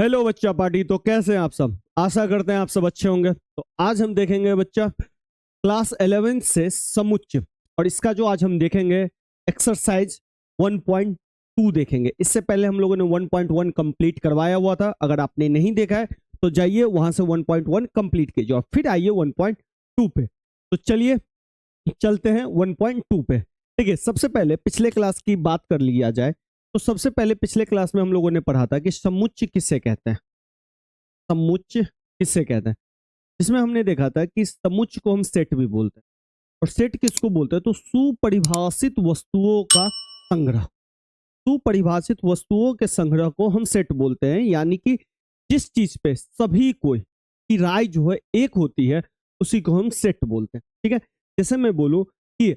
Hello बच्चा party. तो कैसे हैं आप सब? आशा करते हैं आप सब अच्छे होंगे। तो आज हम देखेंगे बच्चा क्लास 11 से समुच्चय, और इसका जो आज हम देखेंगे एक्सरसाइज 1.2 देखेंगे। इससे पहले हम लोगों ने 1.1 कंप्लीट करवाया हुआ था। अगर आपने नहीं देखा है तो जाइए वहां से 1.1 कंप्लीट कीजिए और फिर आइए 1.2 पे। तो चलिए चलते हैं 1.2 पे। ठीक है, सबसे पहले पिछले क्लास की बात कर लिया जाए तो सबसे पहले पिछले क्लास में हम लोगों ने पढ़ा था कि समुच्चय किसे कहते हैं। समुच्चय किसे कहते हैं, जिसमें हमने देखा था कि समुच्चय को हम सेट भी बोलते हैं। और सेट किसको बोलते हैं? तो सुपरिभाषित वस्तुओं का संग्रह। सुपरिभाषित वस्तुओं के संग्रह को हम सेट बोलते हैं, यानी कि जिस चीज पे सभी कोई की राय जो है एक होती है उसी को हम सेट बोलते हैं। ठीक है, जैसे मैं बोलूं कि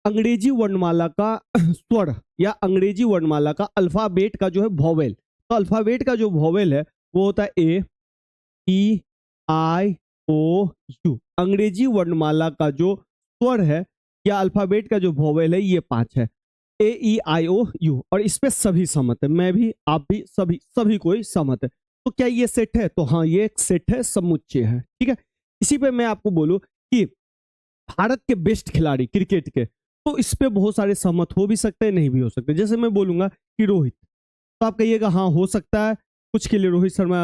अंग्रेजी वर्णमाला का स्वर या अंग्रेजी वर्णमाला का अल्फाबेट का जो है वोवेल, तो अल्फाबेट का जो वोवेल है वो होता है ए, ई, आई, ओ, यू। अंग्रेजी वर्णमाला का जो स्वर है या अल्फाबेट का जो वोवेल है ये 5 है, ए, ई, आई, ओ, यू। और इस पे सभी सहमत है, मैं भी, आप भी, सभी कोई सहमत है। तो क्या ये सेट है? तो हाँ, ये एक सेट है, समुच्चय है। ठीक है, इसी पे मैं आपको बोलूं कि भारत के बेस्ट खिलाड़ी क्रिकेट के, तो इस पे बहुत सारे सहमत हो भी सकते हैं, नहीं भी हो सकते। जैसे मैं बोलूंगा कि रोहित, तो आप कहिएगा हाँ हो सकता है, कुछ के लिए रोहित शर्मा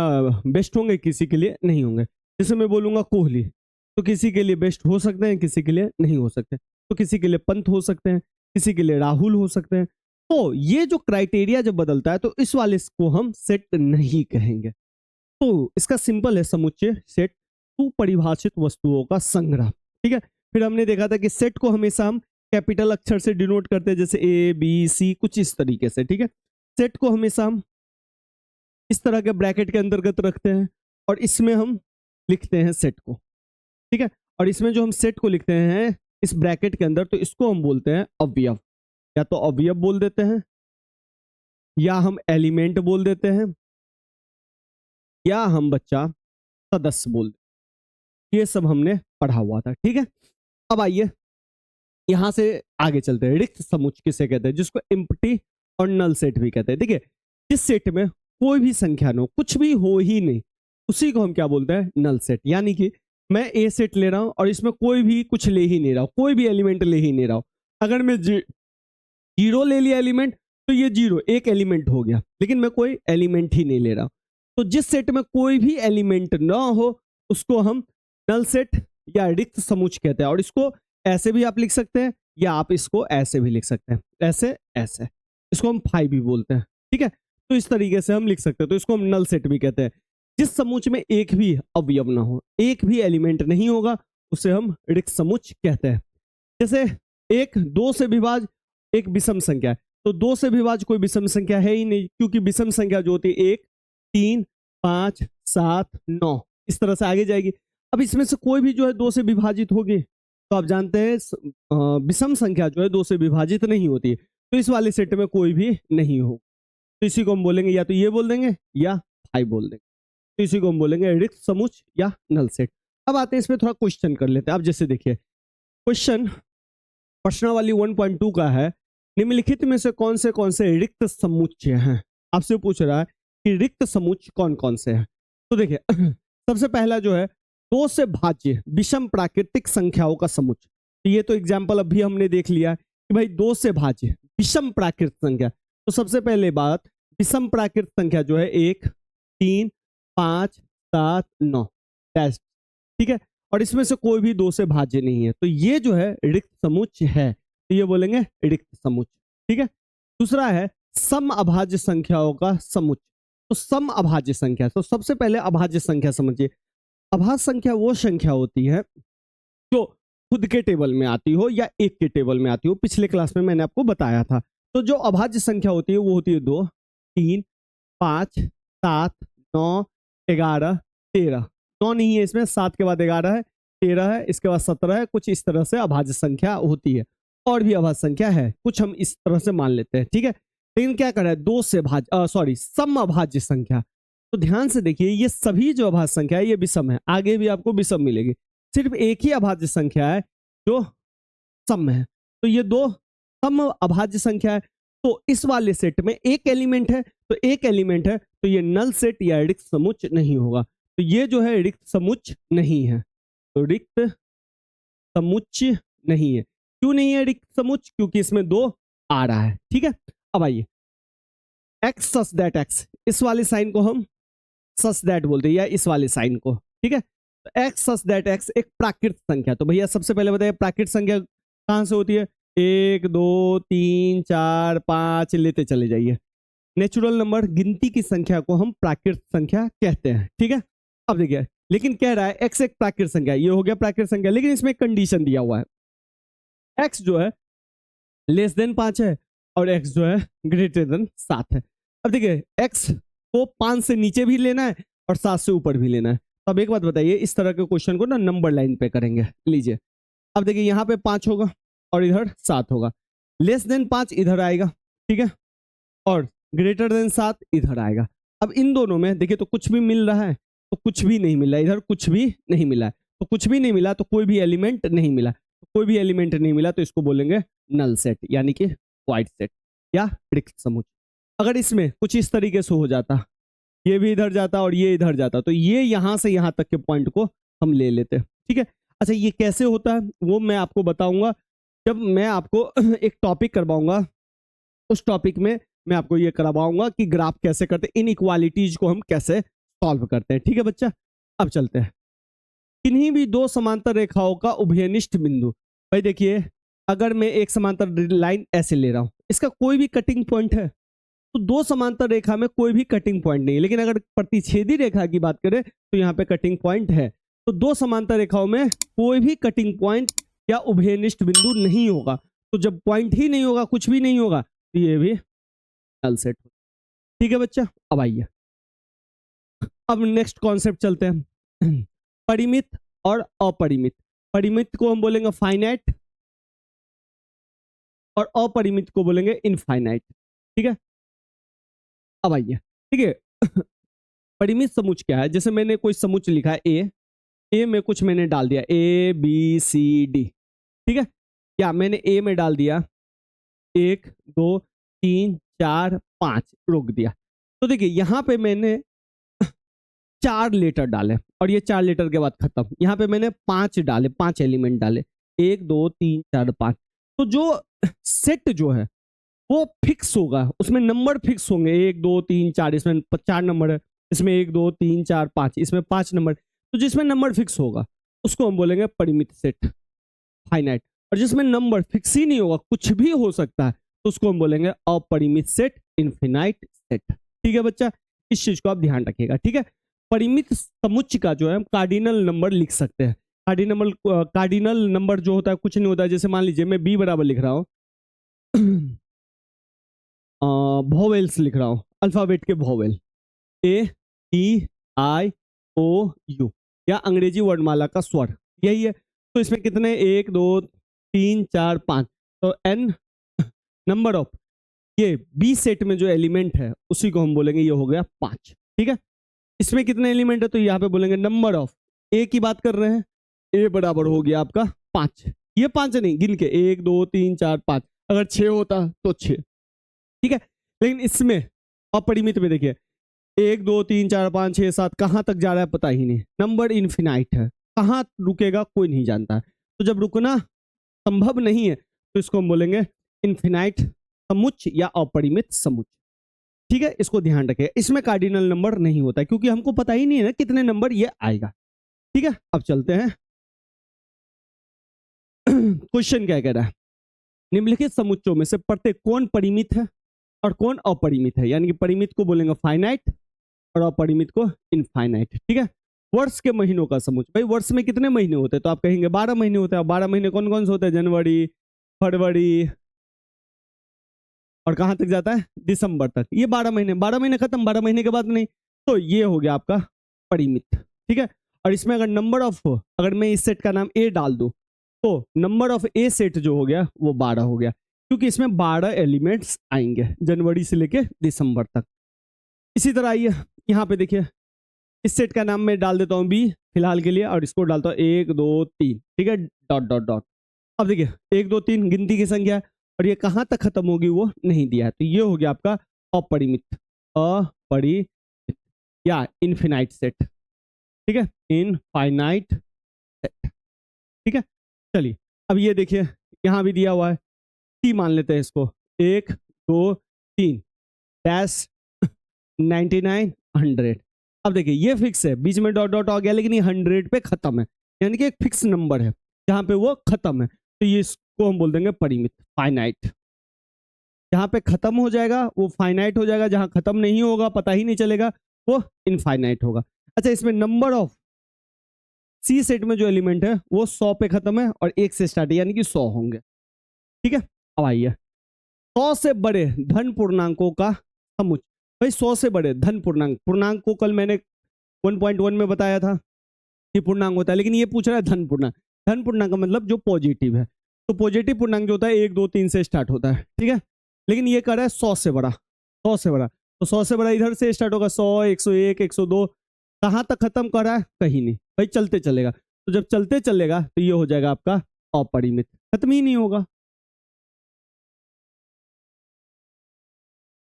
बेस्ट होंगे, किसी के लिए नहीं होंगे। जैसे मैं बोलूंगा कोहली, तो किसी के लिए बेस्ट हो सकते हैं, किसी के लिए नहीं हो सकते। तो किसी के लिए पंत हो सकते हैं, किसी के लिए राहुल हो सकते हैं। तो ये जो क्राइटेरिया जब बदलता है तो इस वाले को हम सेट नहीं कहेंगे। तो इसका सिंपल है समुच्चय, सेट, सुपरिभाषित वस्तुओं का संग्रह। ठीक है, फिर हमने देखा था कि सेट को हमेशा हम कैपिटल अक्षर से डिनोट करते हैं, जैसे ए, बी, सी, कुछ इस तरीके से। ठीक है, सेट को हमेशा हम इस तरह के ब्रैकेट के अंतर्गत रखते हैं और इसमें हम लिखते हैं सेट को। ठीक है, और इसमें जो हम सेट को लिखते हैं इस ब्रैकेट के अंदर, तो इसको हम बोलते हैं अवयव। या तो अवयव बोल देते हैं, या हम एलिमेंट बोल देते हैं, या हम बच्चा सदस्य बोल देते हैं। ये सब हमने पढ़ा हुआ था। ठीक है, अब आइए यहां से आगे चलते हैं। रिक्त समुच्चय किसे कहते हैं? जिसको एम्प्टी और नल सेट भी कहते हैं। ठीक है, जिस सेट में कोई भी संख्या न हो, कुछ भी हो ही नहीं, उसी को हम क्या बोलते हैं? Null set. यानी कि मैं ए सेट ले रहा हूं और इसमें कोई भी कुछ ले ही नहीं रहा हूं, कोई भी एलिमेंट ले ही नहीं रहा हूं। अगर मैं जीरो ले लिया एलिमेंट तो ये जीरो एक एलिमेंट हो गया, लेकिन मैं कोई एलिमेंट ही नहीं ले रहा हूं। तो जिस सेट में कोई भी एलिमेंट ना हो उसको हम नल सेट या रिक्त समुच्चय कहते हैं। और इसको ऐसे भी आप लिख सकते हैं, या आप इसको ऐसे भी लिख सकते हैं, ऐसे ऐसे। इसको हम फाइव भी बोलते हैं। ठीक है, तो इस तरीके से हम लिख सकते हैं। तो इसको हम नल सेट भी कहते हैं। जिस समुच्चय में एक भी अवयव ना हो, एक भी एलिमेंट नहीं होगा, उसे हम रिक्त समुच्चय कहते हैं। जैसे एक दो से विभाज्य एक विषम संख्या है, तो दो से विभाज्य कोई विषम संख्या है ही नहीं, क्योंकि विषम संख्या जो होती है 1, 3, 5, 7, 9 इस तरह से आगे जाएगी। अब इसमें से कोई भी जो है दो से विभाजित होगी, तो आप जानते हैं विषम संख्या जो है दो से विभाजित नहीं होती है, तो इस वाले सेट में कोई भी नहीं हो। तो इसी को हम बोलेंगे, या तो ये बोल देंगे या फाइव बोल देंगे। तो इसी को हम बोलेंगे रिक्त समुच्चय या नल सेट। अब आते हैं इसमें थोड़ा क्वेश्चन कर लेते हैं। अब जैसे देखिए क्वेश्चन प्रश्नावली 1.2 का है, निम्नलिखित में से कौन से रिक्त समुच्चय हैं? आपसे पूछ रहा है कि रिक्त समुच्चय कौन कौन से हैं। तो देखिए सबसे पहला जो है दो से भाज्य विषम प्राकृतिक संख्याओं का समुच्चय। तो ये तो एग्जाम्पल अभी हमने देख लिया कि भाई दो से भाज्य विषम प्राकृतिक संख्या। तो सबसे पहले बात, विषम प्राकृतिक संख्या जो है 1, 3, 5, 7, 9। ठीक है, और इसमें से कोई भी दो से भाज्य नहीं है, तो ये जो है रिक्त समुच्चय है, तो ये बोलेंगे रिक्त समुच्चय। ठीक है, दूसरा है सम अभाज्य संख्याओं का समुच्चय। तो सम अभाज्य संख्या, तो सबसे पहले अभाज्य संख्या समझिए। अभाज्य संख्या वो संख्या होती है जो खुद के टेबल में आती हो या एक के टेबल में आती हो। पिछले क्लास में मैंने आपको बताया था। तो जो अभाज्य संख्या होती है वो होती है 2, 3, 5, 7, 9, 11, 13। 9 नहीं है इसमें, 7 के बाद 11 है, 13 है, इसके बाद 17 है। कुछ इस तरह से अभाज्य संख्या होती है। और भी अभाज्य संख्या है, कुछ हम इस तरह से मान लेते हैं। ठीक है, लेकिन क्या कर रहा है, दो से भाज्य सम अभाज्य संख्या। तो ध्यान से देखिए, ये सभी जो अभाज्य संख्या है ये विषम है, आगे भी आपको विषम मिलेगी। सिर्फ एक ही अभाज्य संख्या है जो सम है। तो ये दो सम अभाज्य संख्या है। तो इस वाले सेट में एक एलिमेंट है, तो एक एलिमेंट है, तो ये नल सेट या रिक्त समुच्चय नहीं होगा। तो ये जो है रिक्त समुच्चय नहीं है, तो रिक्त समुच्चय नहीं है। क्यों नहीं है रिक्त समुच्चय? क्योंकि इसमें 2 आ रहा है। ठीक है, अब आइए एक्स सच दैट एक्स, इस वाले साइन को हम सच दैट बोलते हैं, या इस वाले साइन को। ठीक है, तो एक्स सच दैट एक्स एक प्राकृत संख्या। तो भैया सबसे पहले बताइए प्राकृत संख्या कहां से होती है? 1 2 3 4 5 लेते चले जाइए। नेचुरल नंबर गिनती की संख्या को हम प्राकृत संख्या कहते हैं। ठीक है, अब देखिए लेकिन कह रहा है एक्स एक प्राकृत संख्या, ये हो गया प्राकृत संख्या, लेकिन इसमें एक कंडीशन दिया हुआ है, एक्स जो है लेस देन 5 है और एक्स जो है ग्रेटर देन 7 है। अब देखिए एक्स को 5 से नीचे भी लेना है और 7 से ऊपर भी लेना है। तो अब एक बात बताइए, इस तरह के क्वेश्चन को ना नंबर लाइन पे करेंगे। लीजिए अब देखिए यहाँ पे 5 होगा और इधर 7 होगा, लेस देन 5 इधर आएगा, ठीक है, और ग्रेटर देन 7 इधर आएगा। अब इन दोनों में देखिए तो कुछ भी मिल रहा है तो कुछ भी नहीं मिला, इधर कुछ भी नहीं मिला है, तो कुछ भी नहीं मिला तो कोई भी एलिमेंट नहीं मिला, तो कोई भी एलिमेंट नहीं मिला तो इसको बोलेंगे नल सेट यानी कि वाइड सेट या रिक्त समुच्चय। अगर इसमें कुछ इस तरीके से हो जाता, ये भी इधर जाता और ये इधर जाता, तो ये यहां से यहां तक के पॉइंट को हम ले लेते। ठीक है, अच्छा ये कैसे होता है वो मैं आपको बताऊंगा जब मैं आपको एक टॉपिक करवाऊंगा, उस टॉपिक में मैं आपको ये करवाऊंगा कि ग्राफ कैसे करते हैं, इन इक्वालिटीज को हम कैसे सॉल्व करते हैं। ठीक है बच्चा, अब चलते हैं। किन्हीं भी 2 समांतर रेखाओं का उभयनिष्ठ बिंदु, भाई देखिए अगर मैं एक समांतर लाइन ऐसे ले रहा हूं, इसका कोई भी कटिंग पॉइंट है, तो 2 समांतर रेखा में कोई भी कटिंग पॉइंट नहीं है, लेकिन अगर प्रतिच्छेदी रेखा की बात करें तो यहाँ पे कटिंग पॉइंट है। तो 2 समांतर रेखाओं में कोई भी कटिंग पॉइंट या उभयनिष्ठ बिंदु नहीं होगा, तो जब पॉइंट ही नहीं होगा, कुछ भी नहीं होगा, तो ये भी नल सेट। ठीक है बच्चा, अब आइए अब नेक्स्ट कॉन्सेप्ट चलते हैं, परिमित और अपरिमित। परिमित को हम बोलेंगे फाइनाइट और अपरिमित को बोलेंगे इनफाइनाइट। ठीक है, अब आइए, ठीक है परिमित समुच्चय क्या है? जैसे मैंने कोई समुच्चय लिखा है ए में कुछ मैंने डाल दिया ए बी सी डी, ठीक है, क्या मैंने ए में डाल दिया 1 2 3 4 5 रोक दिया, तो देखिए यहां पे मैंने 4 लेटर डाले और ये 4 लेटर के बाद खत्म। यहाँ पे मैंने 5 डाले, 5 एलिमेंट डाले, 1 2 3 4 5, तो जो सेट जो है वो फिक्स होगा, उसमें नंबर फिक्स होंगे 1 2 3 4, इसमें 4 नंबर है, इसमें 1 2 3 4 5, इसमें 5 नंबर, तो जिसमें नंबर फिक्स होगा उसको हम बोलेंगे परिमित सेट फाइनाइट, और जिसमें नंबर फिक्स ही नहीं होगा, कुछ भी हो सकता है, तो उसको हम बोलेंगे अपरिमित सेट इनफिनाइट सेट। ठीक है बच्चा, इस चीज को आप ध्यान रखिएगा। ठीक है, परिमित समुच्चय का जो है हम कार्डिनल नंबर लिख सकते हैं। कार्डिनल नंबर जो होता है कुछ नहीं होता है, जैसे मान लीजिए मैं बी बराबर लिख रहा हूँ वोवेल्स लिख रहा हूं, अल्फाबेट के वोवेल A-E-I-O-U या अंग्रेजी वर्णमाला का स्वर, यही है। तो इसमें कितने 1 2 3 4 5, तो n नंबर ऑफ ये बी सेट में जो एलिमेंट है उसी को हम बोलेंगे ये हो गया 5। ठीक है, इसमें कितने एलिमेंट है तो यहाँ पे बोलेंगे नंबर ऑफ ए की बात कर रहे हैं, ए बराबर हो गया आपका 5, ये 5 नहीं गिन के 1 2 3 4 5, अगर 6 होता तो 6। ठीक है, लेकिन इसमें अपरिमित में देखिए 1 2 3 4 5 6 7 कहां तक जा रहा है पता ही नहीं, नंबर इनफिनाइट है, कहां रुकेगा कोई नहीं जानता है, तो जब रुकना संभव नहीं है तो इसको हम बोलेंगे इनफिनाइट समुच्चय या अपरिमित समुच्चय। ठीक है, इसको ध्यान रखिए, इसमें कार्डिनल नंबर नहीं होता है क्योंकि हमको पता ही नहीं है ना कितने नंबर ये आएगा। ठीक है, अब चलते हैं क्वेश्चन क्या कह रहा है, निम्नलिखित समुच्चयों में से प्रत्येक कौन परिमित है और कौन अपरिमित है, यानी कि परिमित को बोलेंगे फाइनाइट और अपरिमित को इनफाइनाइट। ठीक है, वर्ष के महीनों का समुच्चय, भाई वर्ष में कितने महीने होते हैं तो आप कहेंगे 12 महीने होते हैं। 12 महीने कौन कौन से होते हैं? जनवरी, फरवरी, और कहां तक जाता है? दिसंबर तक, ये 12 महीने। 12 महीने खत्म, 12 महीने के बाद नहीं, तो ये हो गया आपका परिमित। ठीक है, और इसमें अगर नंबर ऑफ, अगर मैं इस सेट का नाम ए डाल दूं तो नंबर ऑफ ए सेट जो हो गया वो 12 हो गया, क्योंकि इसमें 12 एलिमेंट्स आएंगे जनवरी से लेके दिसंबर तक। इसी तरह आइए यहाँ पे देखिए, इस सेट का नाम मैं डाल देता हूँ बी फिलहाल के लिए, और इसको डालता हूँ 1 2 3, ठीक है, डॉट डॉट डॉट। अब देखिए 1 2 3 गिनती की संख्या है और ये कहाँ तक खत्म होगी वो नहीं दिया है, तो ये हो गया आपका अपरिमित या इनफिनाइट सेट, ठीक है, इनफाइनाइट सेट, ठीक है। चलिए अब ये देखिए यहां भी दिया हुआ है, टी मान लेते हैं इसको, 1 2 3 डैश 99 100। अब देखिए ये फिक्स है, बीच में डॉट डॉट आ गया लेकिन ये 100 पे खत्म है, यानी कि एक फिक्स नंबर है जहां पे वो खत्म है, तो ये इसको हम बोल देंगे परिमित, फाइनाइट। जहां पे खत्म हो जाएगा वो फाइनाइट हो जाएगा, जहां खत्म नहीं होगा पता ही नहीं चलेगा वो इनफाइनाइट होगा। अच्छा इसमें नंबर ऑफ सी सेट में जो एलिमेंट है वो 100 पे खत्म है और 1 से स्टार्ट है, यानी कि 100 होंगे, ठीक है। अब आइए 100 से बड़े धन पूर्णांकों का समुच्चय। भाई 100 से बड़े धन पूर्णांक, पूर्णांक को कल मैंने 1.1 में बताया था कि पूर्णांक होता है, लेकिन ये पूछ रहा है धन पूर्णांक। धन पूर्णांक का मतलब जो पॉजिटिव है, तो पॉजिटिव पूर्णांक जो होता है 1 2 3 से स्टार्ट होता है, ठीक है। लेकिन ये कर रहा है 100 से बड़ा, 100 से बड़ा, तो 100 से बड़ा इधर से स्टार्ट होगा, 100 101 102, कहाँ तक खत्म कर रहा है, कहीं नहीं भाई, चलते चलेगा। तो जब चलते चलेगा तो ये हो जाएगा आपका अपरिमित, खत्म ही नहीं होगा।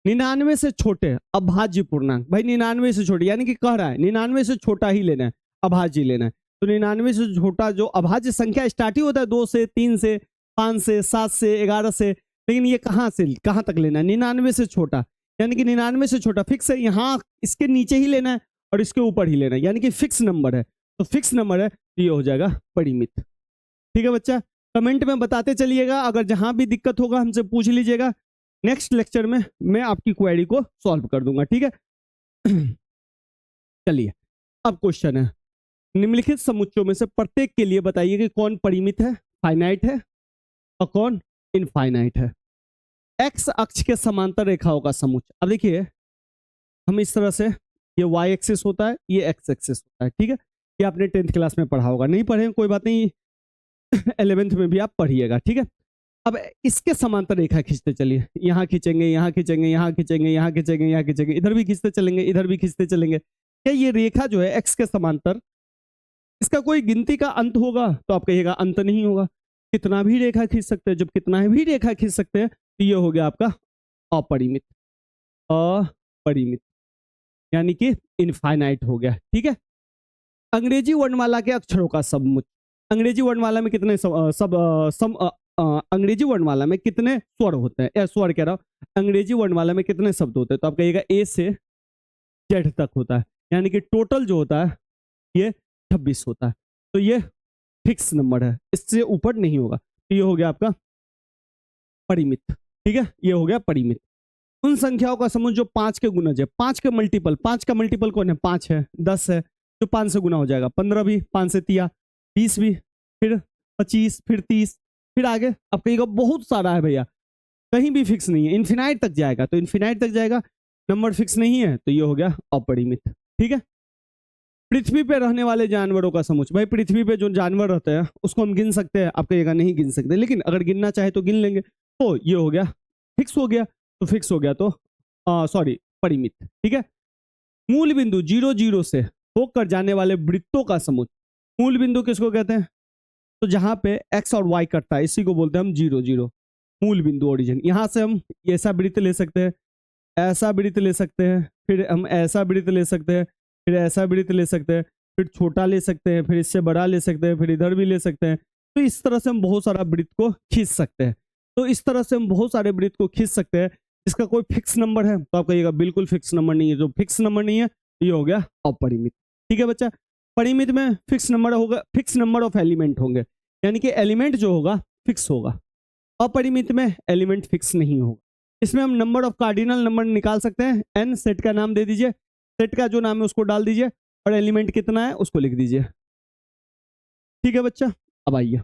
99 से छोटे अभाज्य पूर्णांक, भाई 99 से छोटे, यानी कि कह रहा है 99 से छोटा ही लेना है, अभाज्य लेना है। तो 99 से छोटा जो अभाज्य संख्या स्टार्ट ही होता है 2 से 3 से 5 से 7 से 11 से, लेकिन ये कहाँ से कहाँ तक लेना है, 99 से छोटा, यानी कि 99 से छोटा फिक्स है, यहाँ इसके नीचे ही लेना है और इसके ऊपर ही लेना है, यानी कि फिक्स नंबर है। तो फिक्स नंबर है तो ये हो जाएगा परिमित, ठीक है बच्चा। कमेंट में बताते चलिएगा, अगर जहां भी दिक्कत होगा हमसे पूछ लीजिएगा, नेक्स्ट लेक्चर में मैं आपकी क्वेरी को सॉल्व कर दूंगा, ठीक है। चलिए अब क्वेश्चन है, निम्नलिखित समुच्चयों में से प्रत्येक के लिए बताइए कि कौन परिमित है, फाइनाइट है और कौन इनफाइनाइट है। एक्स अक्ष के समांतर रेखाओं का समुच्चय। अब देखिए हम इस तरह से, ये वाई एक्सिस होता है, ये एक्स एक्सिस होता है, ठीक है। ये आपने 10th क्लास में पढ़ा होगा, नहीं पढ़े कोई बात नहीं, 11th में भी आप पढ़िएगा, ठीक है। अब इसके समांतर रेखा खींचते चलिए, यहाँ खींचेंगे, यहाँ खींचेंगे, यहाँ खींचेंगे, यहाँ खींचेंगे, यहाँ खींचेंगे, इधर भी खींचते चलेंगे, इधर भी खींचते चलेंगे। क्या ये रेखा जो है एक्स के समांतर, इसका कोई गिनती का अंत होगा? तो आप कहिएगा अंत नहीं होगा, कितना भी रेखा खींच सकते हैं। जब कितना भी रेखा खींच सकते हैं तो ये हो गया आपका अपरिमित, अपरिमित यानी कि इनफाइनाइट हो गया, ठीक है। अंग्रेजी वर्णमाला के अक्षरों का समुच्चय। अंग्रेजी वर्णमाला में कितने अंग्रेजी वर्णमाला में कितने स्वर होते हैं, स्वर कह रहा हूं, अंग्रेजी वर्णमाला में कितने शब्द होते हैं? तो आप कहिएगा ए से जेड तक होता है, यानी कि टोटल जो होता है ये 26 होता है। तो ये फिक्स नंबर है, इससे ऊपर नहीं होगा। तो ये हो गया आपका परिमित, ठीक है, ये हो गया परिमित। उन संख्याओं का समूह जो 5 के गुणज है, 5 के मल्टीपल, 5 का मल्टीपल कौन है, 5 है, 10 है, तो 5 से गुना हो जाएगा, 15 भी, 5 से तिया 20 भी, फिर 25, फिर 30, फिर आगे अब कहिएगा बहुत सारा है भैया, कहीं भी फिक्स नहीं है, इन्फिनाइट तक जाएगा, तो इन्फिनाइट तक जाएगा, नंबर फिक्स नहीं है, तो ये हो गया अपरिमित, ठीक है। पृथ्वी पे रहने वाले जानवरों का समुच्चय। भाई पृथ्वी पे जो जानवर रहते हैं उसको हम गिन सकते हैं? आप कहिएगा नहीं गिन सकते, लेकिन अगर गिनना चाहे तो गिन लेंगे। तो ये हो गया फिक्स हो गया, तो फिक्स हो गया तो सॉरी परिमित, ठीक है। मूल बिंदु 0 0 से होकर जाने वाले वृत्तों का समुच्चय। मूल बिंदु किसको कहते हैं? तो जहां पे एक्स और वाई कटता है इसी को बोलते हैं हम 0 0, मूल बिंदु ओरिजिन। यहां से हम ऐसा वृत्त ले सकते हैं, ऐसा वृत्त ले सकते हैं, फिर हम ऐसा वृत्त ले सकते हैं, फिर ऐसा वृत्त ले सकते हैं, फिर छोटा ले सकते हैं, फिर इससे बड़ा ले सकते हैं, फिर इधर भी ले सकते हैं। तो इस तरह से हम बहुत सारा वृत्त को खींच सकते हैं। तो इस तरह से हम बहुत सारे वृत्त को खींच सकते हैं। इसका कोई फिक्स नंबर है? तो आप कहिएगा बिल्कुल फिक्स नंबर नहीं है। जो फिक्स नंबर नहीं है ये हो गया अपरिमित, ठीक है बच्चा। परिमित में फिक्स नंबर होगा, फिक्स नंबर ऑफ एलिमेंट होंगे, यानी कि एलिमेंट जो होगा फिक्स होगा। अपरिमित में एलिमेंट फिक्स नहीं होगा। इसमें हम नंबर ऑफ कार्डिनल नंबर निकाल सकते हैं। एन सेट का नाम दे दीजिए, सेट का जो नाम है उसको डाल दीजिए और एलिमेंट कितना है उसको लिख दीजिए, ठीक है बच्चा। अब आइए,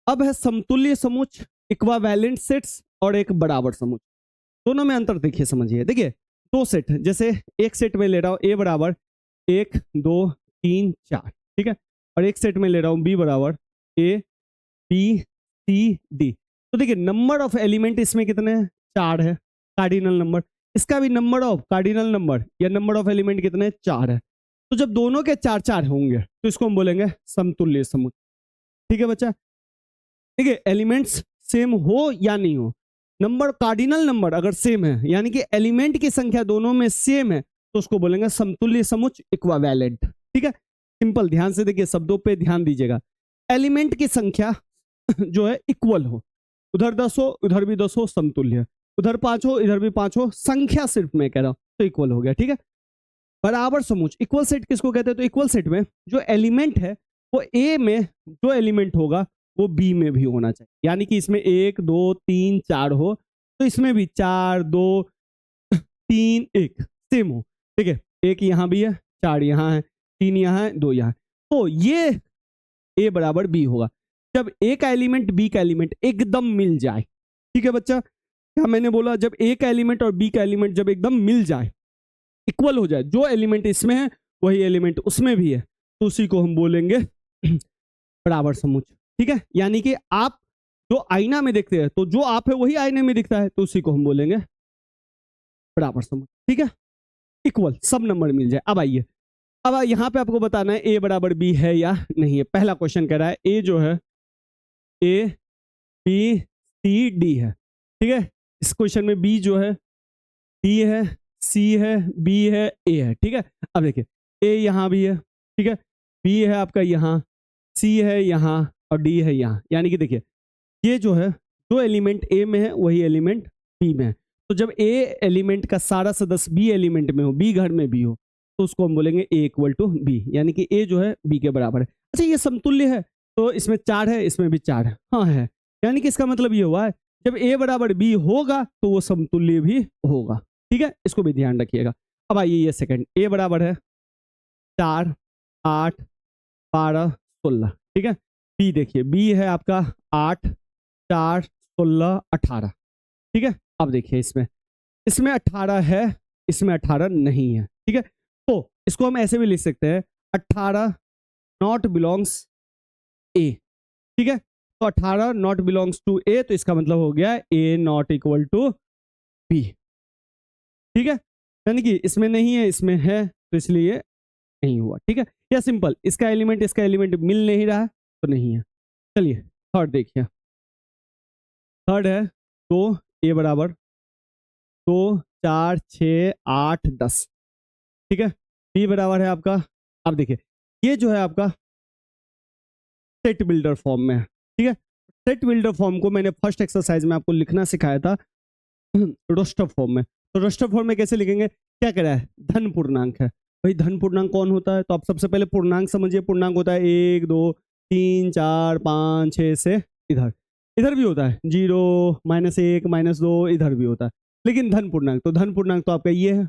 अब है समतुल्य समुच्चय, इक्विवेलेंट सेट्स और एक बराबर समुच्चय। दोनों में अंतर देखिए, समझिए। देखिए दो सेट, जैसे एक सेट में ले रहा हूं ए बराबर 1 2 3 4, ठीक है, और एक सेट में ले रहा हूं बी बराबर ए बी सी डी। तो देखिए नंबर ऑफ एलिमेंट इसमें कितने हैं? 4 है, कार्डिनल नंबर। इसका भी नंबर ऑफ कार्डिनल नंबर या नंबर ऑफ एलिमेंट कितने? 4 है। तो जब दोनों के 4 4 होंगे तो इसको हम बोलेंगे समतुल्य समुच्चय, ठीक है बच्चा। देखिए एलिमेंट्स सेम हो या नहीं हो, नंबर कार्डिनल नंबर अगर सेम है यानी कि एलिमेंट की संख्या दोनों में सेम है तो उसको बोलेंगे समतुल्य समुच्च, इक्विवेलेंट। ठीक है, सिंपल, ध्यान से देखिए, शब्दों पे ध्यान दीजिएगा। एलिमेंट की संख्या जो है इक्वल हो, उधर 10 हो उधर भी 10 हो, समतुल्य, उधर 5 हो इधर भी 5 हो, संख्या सिर्फ मैं कह रहा हूं, तो इक्वल हो गया। ठीक है, बराबर समुच्च, इक्वल सेट किसको कहते हैं? तो इक्वल सेट में जो एलिमेंट है वो ए में जो एलिमेंट होगा वो बी में भी होना चाहिए, यानी कि इसमें 1 2 3 4 हो तो इसमें भी 4 2 3 1 सेम हो। ठीक है, एक यहाँ भी है, 4 यहाँ है, 3 यहाँ है, 2 यहाँ है, तो ये ए बराबर बी होगा जब ए का एलिमेंट बी का एलिमेंट एकदम मिल जाए। ठीक है बच्चा, क्या मैंने बोला? जब ए का एलिमेंट और बी का एलिमेंट जब एकदम मिल जाए, इक्वल हो जाए, जो एलिमेंट इसमें है वही एलिमेंट उसमें भी है, तो उसी को हम बोलेंगे बराबर समुच्च। ठीक है, यानी कि आप जो आईना में देखते हैं तो जो आप है वही आईने में दिखता है, तो उसी को हम बोलेंगे बराबर समुच्च। ठीक है, इक्वल, सब नंबर मिल जाए। अब आइए, अब यहां पे आपको बताना है ए बराबर बी है या नहीं है। पहला क्वेश्चन कह रहा है ए जो है ए बी सी डी है। ठीक है, इस क्वेश्चन में बी जो है डी है, सी है, बी है, ए है। ठीक है, अब देखिए ए यहां भी है, ठीक है, बी है आपका यहाँ, सी है यहाँ और डी है यहाँ, यानी कि देखिए ये जो है जो एलिमेंट ए में है वही एलिमेंट बी में है। तो जब ए एलिमेंट का सारा सदस्य बी एलिमेंट में हो, बी घर में भी हो, तो उसको हम बोलेंगे ए इक्वल टू बी, यानी कि ए जो है बी के बराबर है। अच्छा, ये समतुल्य है तो इसमें 4 है इसमें भी 4 है, हाँ है, यानी कि इसका मतलब ये हुआ है जब ए बराबर बी होगा तो वो समतुल्य भी होगा। ठीक है, इसको भी ध्यान रखिएगा। अब आइए ये सेकंड, ए बराबर है 4 8 12 16। ठीक है, बी देखिए, बी है आपका 8 4 16 18। ठीक है, अब देखिए इसमें इसमें 18 है इसमें 18 नहीं है। ठीक है, तो इसको हम ऐसे भी लिख सकते हैं 18 नॉट बिलोंग्स ए। ठीक है, तो 18 नॉट बिलोंग्स टू ए, तो इसका मतलब हो गया ए नॉट इक्वल टू बी। ठीक है, यानी कि इसमें नहीं है इसमें है, तो इसलिए नहीं हुआ। ठीक है, या सिंपल, इसका एलिमेंट मिल नहीं रहा है तो नहीं है। चलिए थर्ड देखिए, थर्ड है 2 ए बराबर 2 4 6 8 10। ठीक है, बी बराबर है आपका, अब देखिए ये जो है आपका सेट बिल्डर फॉर्म में है। ठीक है, सेट बिल्डर फॉर्म को मैंने फर्स्ट एक्सरसाइज में आपको लिखना सिखाया था रोस्टर फॉर्म में। तो रोस्टर फॉर्म में कैसे लिखेंगे? क्या कह रहा है? धन पूर्णांक है भाई। धन पूर्णांक कौन होता है? तो आप सबसे पहले पूर्णांक समझिए। पूर्णांक होता है 1 2 3 4 5 6 से इधर, इधर भी होता है 0 -1 -2, इधर भी होता है। लेकिन धन पूर्णांक, तो धन पूर्णांक तो आपका ये है,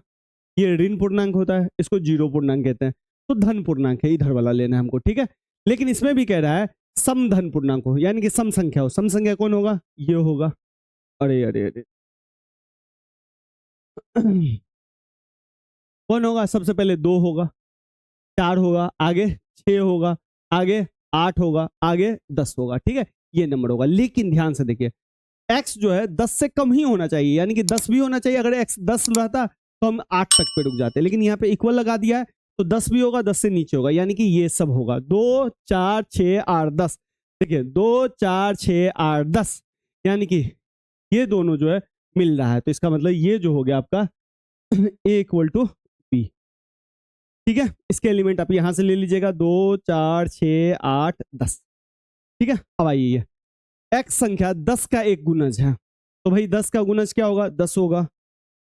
ये ऋण पूर्णांक होता है, इसको जीरो पूर्णांक कहते हैं। तो धन पूर्णांक है, इधर वाला लेना है हमको। ठीक है, लेकिन इसमें भी कह रहा है सम धन पूर्णांक हो, यानी कि सम संख्या हो। सम संख्या कौन होगा? ये होगा। अरे अरे अरे कौन होगा? सबसे पहले 2 होगा, 4 होगा, आगे 6 होगा, आगे 8 होगा, आगे 10 होगा। ठीक है, ये नंबर होगा। लेकिन ध्यान से देखिए, x जो है 10 से कम ही होना चाहिए, यानी कि 10 भी होना चाहिए। अगर x 10 रहता तो हम 8 तक पे रुक जाते, लेकिन यहाँ पे इक्वल लगा दिया है तो 10 भी होगा, 10 से नीचे होगा, यानी कि ये सब होगा 2 4 6 8 10। देखिए 2 4 6 8 10, यानी कि ये दोनों जो है मिल रहा है, तो इसका मतलब ये जो हो गया आपका ए इक्वल टू बी। ठीक है, इसके एलिमेंट आप यहां से ले लीजिएगा 2 4 6 8 10। ठीक है, अब आइए ये x संख्या 10 का एक गुणज है, तो भाई 10 का गुणज क्या होगा? 10 होगा,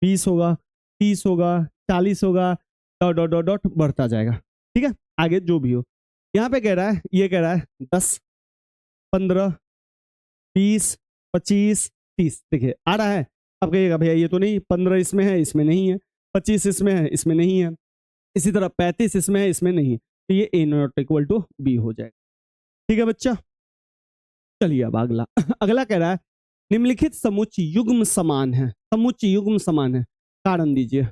20 होगा, 30 होगा, 40 होगा, डॉट डॉट डॉट डॉट बढ़ता जाएगा। ठीक है, आगे जो भी हो। यहाँ पे कह रहा है, ये कह रहा है 10 15 20 25 30। देखिए आ रहा है, अब कहिएगा भैया ये तो नहीं, 15 इसमें है इसमें नहीं है, 25 इसमें है इसमें नहीं है, इसी तरह 35 इसमें है इसमें नहीं है, तो ये ए नॉट इक्वल टू बी हो जाएगा। ठीक है बच्चा, चलिए अब अगला अगला कह रहा है निम्नलिखित समुच्च युग्म समान है। समुच्च युग्म समान है, कारण दीजिए।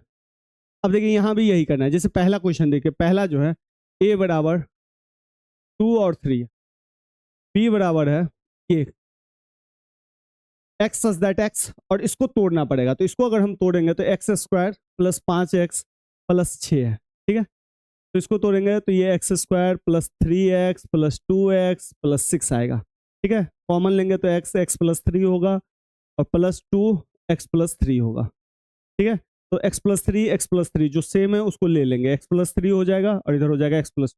अब देखिए यहां भी यही करना है, जैसे पहला क्वेश्चन देखिए, पहला जो है a बराबर 2 और 3, b बराबर है ये x सच दैट x, और इसको तोड़ना पड़ेगा। तो इसको अगर हम तोड़ेंगे तो x² + 5x + 6 है। ठीक है, तो इसको तोड़ेंगे तो ये x² + 3x + 2x + 6 आएगा। ठीक है, कॉमन लेंगे तो x + 3 होगा और +2x + 3 होगा। ठीक है, तो x+3 जो सेम है उसको ले लेंगे, x+3 हो जाएगा और इधर हो जाएगा x+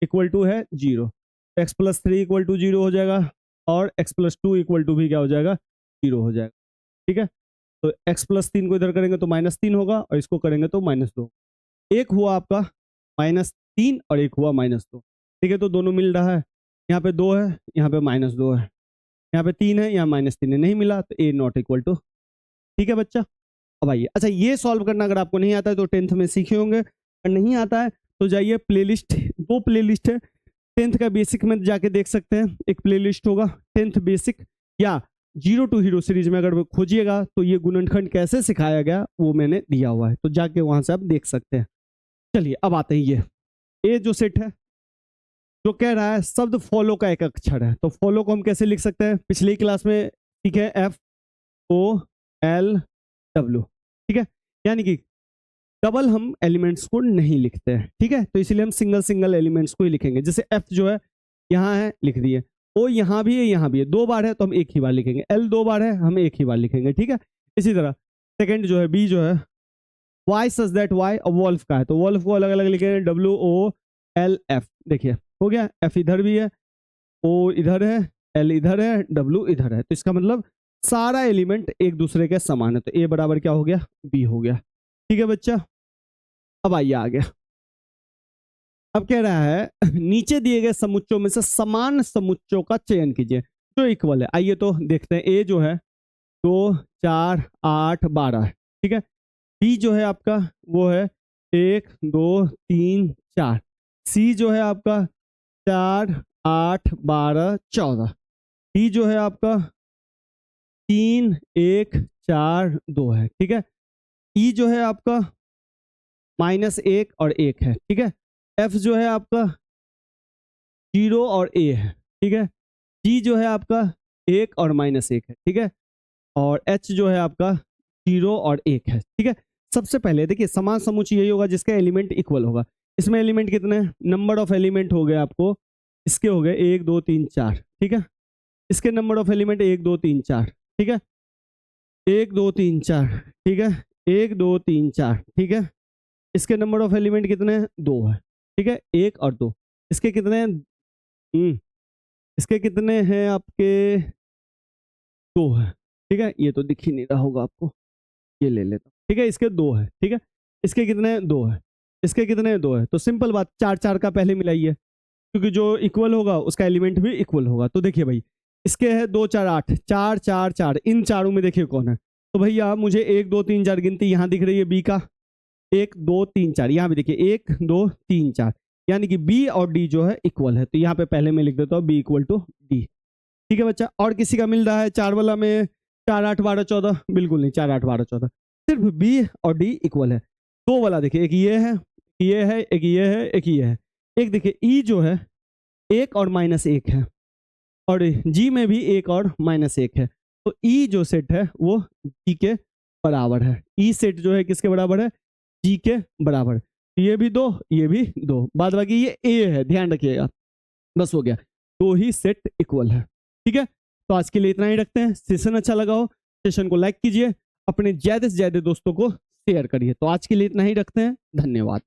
इक्वल टू है 0, x+3 इक्वल टू 0 हो जाएगा और x+2 इक्वल टू भी क्या हो जाएगा 0 हो जाएगा। ठीक है, तो x+3 को इधर करेंगे तो -3 होगा और इसको करेंगे तो -2। एक हुआ आपका -3 और एक हुआ -2। ठीक है, तो दोनों मिल रहा है, यहाँ पे 2 है, यहाँ पे -2 है, यहाँ पे 3 है, यहाँ -3 है, नहीं मिला तो a नॉट इक्वल टू। ठीक है बच्चा, अब आइए, अच्छा ये सॉल्व करना अगर आपको नहीं आता है तो 10th में सीखे होंगे, और नहीं आता है तो जाइए प्लेलिस्ट, 2 प्लेलिस्ट है, 10th का बेसिक में जाके देख सकते हैं, एक प्लेलिस्ट होगा 10th बेसिक, या जीरो टू हीरो सीरीज में अगर खोजिएगा तो ये गुणनखंड कैसे सिखाया गया वो मैंने दिया हुआ है, तो जाके वहां से आप देख सकते हैं। चलिए अब आते हैं ये जो सेट है जो कह रहा है शब्द फॉलो का एक अक्षर है, तो फॉलो को हम कैसे लिख सकते हैं, पिछली क्लास में सीखे FOLW। ठीक है, यानी कि डबल हम एलिमेंट्स को नहीं लिखते हैं। ठीक है, तो इसलिए हम सिंगल सिंगल एलिमेंट्स को ही लिखेंगे, जैसे F जो है यहाँ है लिख दिए, O यहाँ भी है यहाँ भी है, 2 बार है तो हम एक ही बार लिखेंगे, L 2 बार है हम एक ही बार लिखेंगे। ठीक है, इसी तरह सेकंड जो है B जो है वाई सच दैट वाई, अब वॉल्फ का है तो वॉल्फ को अलग अलग लिखेंगे, WOLF। देखिए हो गया, F इधर भी है, O इधर है, L इधर है, W इधर है, तो इसका मतलब सारा एलिमेंट एक दूसरे के समान है, तो A बराबर क्या हो गया B हो गया। ठीक है बच्चा, अब आइए आगे, अब कह रहा है नीचे दिए गए समुच्चों में से समान समुच्चों का चयन कीजिए जो इक्वल है। आइए तो देखते हैं, A जो है 2 4 8 12 है। ठीक है, B जो है आपका वो है 1 2 3 4, C जो है आपका 4 8 12 14, D जो है आपका 3 1 4 2 है। ठीक है, E जो है आपका -1 और 1 है। ठीक है, F जो है आपका 0 और A है। ठीक है, G जो है आपका 1 और -1 है। ठीक है, और H जो है आपका 0 और 1 है। ठीक है, सबसे पहले देखिए समान समुच्चय यही होगा जिसका एलिमेंट इक्वल होगा। इसमें एलिमेंट कितने हैं, नंबर ऑफ एलिमेंट हो गए आपको, इसके हो गए 1 2 3 4। ठीक है, इसके नंबर ऑफ एलिमेंट 1 2 3 4। ठीक है, 1 2 3 4। ठीक है, 1 2 3 4। ठीक है, इसके नंबर ऑफ एलिमेंट कितने हैं 2 है। ठीक है, 1 और 2, इसके कितने हैं इसके कितने हैं आपके 2 है। ठीक है, ये तो दिख ही नहीं रहा होगा आपको, ये ले लेता हूँ। ठीक है, इसके 2 है। ठीक है, इसके कितने 2 है, इसके कितने 2 है, तो सिंपल बात 4 4 का पहले मिलाइए, क्योंकि जो इक्वल होगा उसका एलिमेंट भी इक्वल होगा। तो देखिए भाई इसके है 2 4 8, 4 4 4, इन चारों में देखिए कौन है, तो भैया मुझे 1 2 3 4 गिनती यहाँ दिख रही है B का, 1 2 3 4, यहाँ भी देखिए 1 2 3 4, यानी कि B और D जो है इक्वल है, तो यहाँ पे पहले मैं लिख देता हूँ B इक्वल टू D। ठीक है बच्चा, और किसी का मिल रहा है 4 वाला में 4 8 12 14, बिल्कुल नहीं, 4 8 12 14, सिर्फ B और D इक्वल है। 2 वाला देखिए, एक ये है, ये है, एक ये है, एक ये है, एक देखिए E जो है 1 और -1 है, और G में भी 1 और -1 है, तो E जो सेट है वो G के बराबर है। E सेट जो है किसके बराबर है, G के बराबर, ये भी 2 ये भी 2, बाद बाकी ये A है, ध्यान रखिएगा, बस हो गया, 2 ही सेट इक्वल है। ठीक है, तो आज के लिए इतना ही रखते हैं। सेशन अच्छा लगा हो सेशन को लाइक कीजिए, अपने ज्यादा से ज्यादा दोस्तों को शेयर करिए। तो आज के लिए इतना ही रखते हैं, धन्यवाद।